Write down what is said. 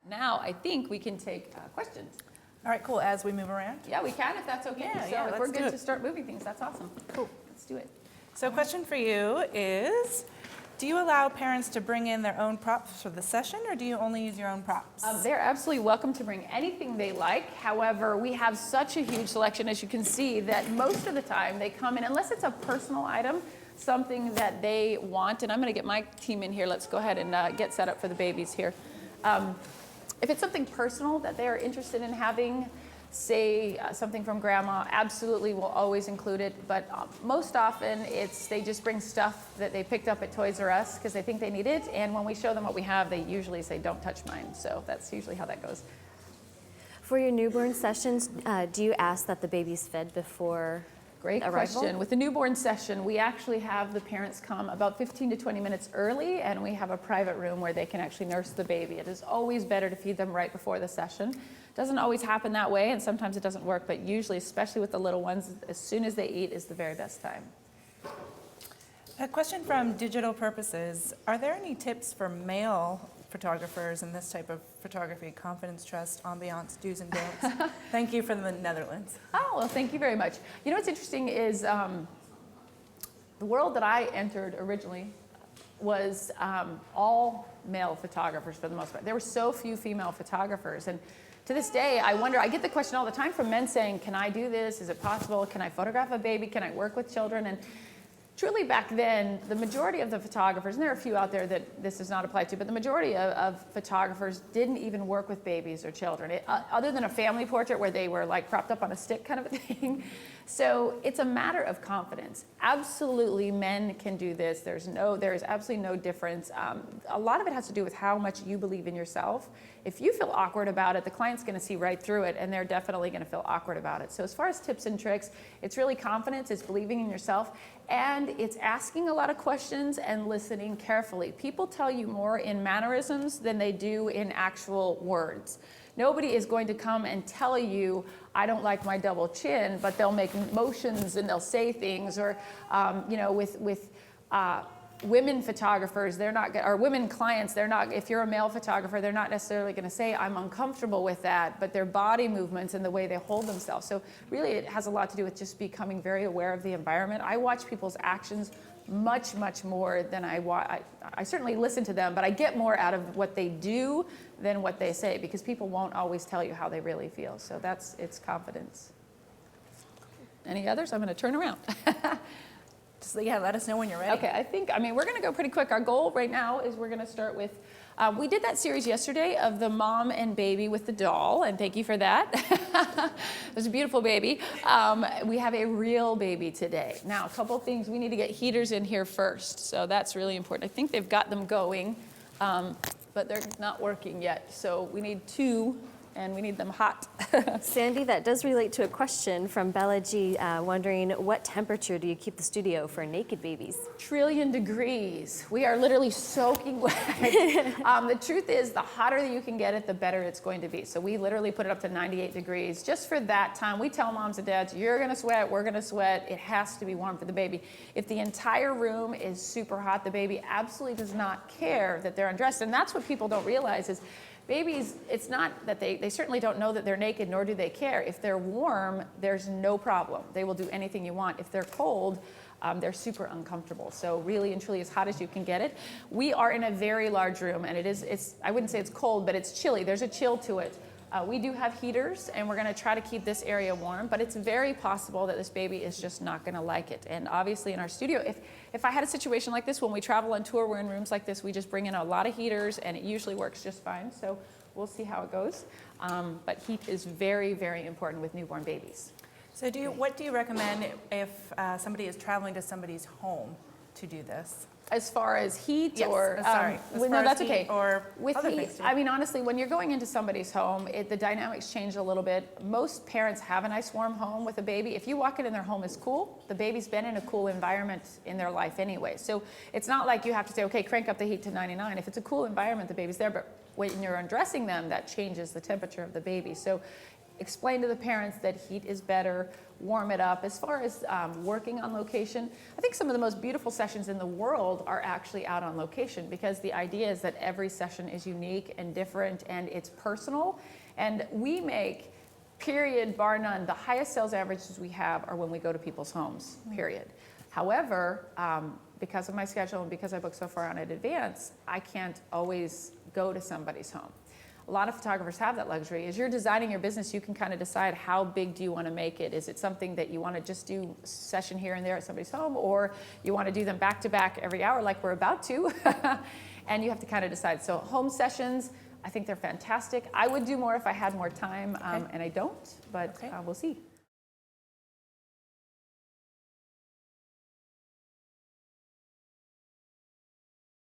Now I think we can take questions. All right, cool. As we move around? Yeah, we can if that's okay. Yeah, if we're let's do good it. to start moving things, that's awesome. Cool, let's do it. So a question for you is, do you allow parents to bring in their own props for the session, or do you only use your own props? They're absolutely welcome to bring anything they like. However, we have such a huge selection, as you can see, that most of the time they come in, unless it's a personal item, something that they want. And I'm going to get my team in here. Let's go ahead and get set up for the babies here. If it's something personal that they are interested in having, say something from grandma, absolutely we'll always include it. But most often they just bring stuff that they picked up at Toys R Us because they think they need it. And when we show them what we have, they usually say, don't touch mine. So that's usually how that goes. For your newborn sessions, do you ask that the baby's fed before Great arrival? question. With the newborn session, we actually have the parents come about 15 to 20 minutes early, and we have a private room where they can actually nurse the baby. It is always better to feed them right before the session. Doesn't always happen that way, and sometimes it doesn't work, but usually, especially with the little ones, as soon as they eat is the very best time. A question from Digital Purposes. Are there any tips for male photographers in this type of photography? Confidence, trust, ambiance, do's and don'ts. Thank you from the Netherlands. Oh, well, thank you very much. You know what's interesting is the world that I entered originally was all male photographers for the most part. There were so few female photographers, and to this day, I wonder, I get the question all the time from men saying, can I do this? Is it possible? Can I photograph a baby? Can I work with children? And truly back then, the majority of the photographers, and there are a few out there that this does not apply to, but the majority of photographers didn't even work with babies or children, other than a family portrait where they were like propped up on a stick kind of a thing. So it's a matter of confidence. Absolutely, men can do this. There is absolutely no difference. A lot of it has to do with how much you believe in yourself. If you feel awkward about it, the client's going to see right through it, and they're definitely going to feel awkward about it. So as far as tips and tricks, it's really confidence, it's believing in yourself, and it's asking a lot of questions and listening carefully. People tell you more in mannerisms than they do in actual words. Nobody is going to come and tell you, I don't like my double chin, but they'll make motions and they'll say things. Or, with women photographers, or women clients, if you're a male photographer, they're not necessarily going to say, I'm uncomfortable with that, but their body movements and the way they hold themselves. So really it has a lot to do with just becoming very aware of the environment. I watch people's actions much, much more than I certainly listen to them, but I get more out of what they do than what they say, because people won't always tell you how they really feel. So it's confidence. Any others? I'm going to turn around. Just let us know when you're ready. Okay, we're going to go pretty quick. Our goal right now is we're going to start with, we did that series yesterday of the mom and baby with the doll, and thank you for that. It was a beautiful baby. We have a real baby today. Now, a couple things. We need to get heaters in here first, so that's really important. I think they've got them going, but they're not working yet, so we need two, and we need them hot. Sandy, that does relate to a question from Bella G, wondering what temperature do you keep the studio for naked babies? Trillion degrees. We are literally soaking wet. The truth is, the hotter that you can get it, the better it's going to be. So we literally put it up to 98 degrees just for that time. We tell moms and dads, you're going to sweat, we're going to sweat. It has to be warm for the baby. If the entire room is super hot, the baby absolutely does not care that they're undressed. And that's what people don't realize is, babies, it's not that they certainly don't know that they're naked, nor do they care. If they're warm, there's no problem. They will do anything you want. If they're cold, they're super uncomfortable. So really and truly as hot as you can get it. We are in a very large room, and I wouldn't say it's cold, but it's chilly. There's a chill to it. We do have heaters, and we're going to try to keep this area warm, but it's very possible that this baby is just not going to like it. And obviously in our studio, if I had a situation like this, when we travel on tour, we're in rooms like this, we just bring in a lot of heaters, and it usually works just fine. So we'll see how it goes. But heat is very, very important with newborn babies. So what do you recommend if somebody is traveling to somebody's home to do this? As far as heat, yes, or sorry, no, that's okay. Or with other heat, things too. honestly, when you're going into somebody's home, the dynamics change a little bit. Most parents have a nice warm home with a baby. If you walk in and their home is cool, the baby's been in a cool environment in their life anyway. So it's not like you have to say, okay, crank up the heat to 99. If it's a cool environment, the baby's there. But when you're undressing them, that changes the temperature of the baby. So explain to the parents that heat is better, warm it up. As far as working on location, I think some of the most beautiful sessions in the world are actually out on location, because the idea is that every session is unique and different and it's personal. And we make, period, bar none, the highest sales averages we have are when we go to people's homes, period. However, because of my schedule and because I book so far on in advance, I can't always go to somebody's home. A lot of photographers have that luxury. As you're designing your business, you can kind of decide how big do you want to make it. Is it something that you want to just do a session here and there at somebody's home, or you want to do them back to back every hour like we're about to? And you have to kind of decide. So home sessions, I think they're fantastic. I would do more if I had more time, and I don't, but we'll see.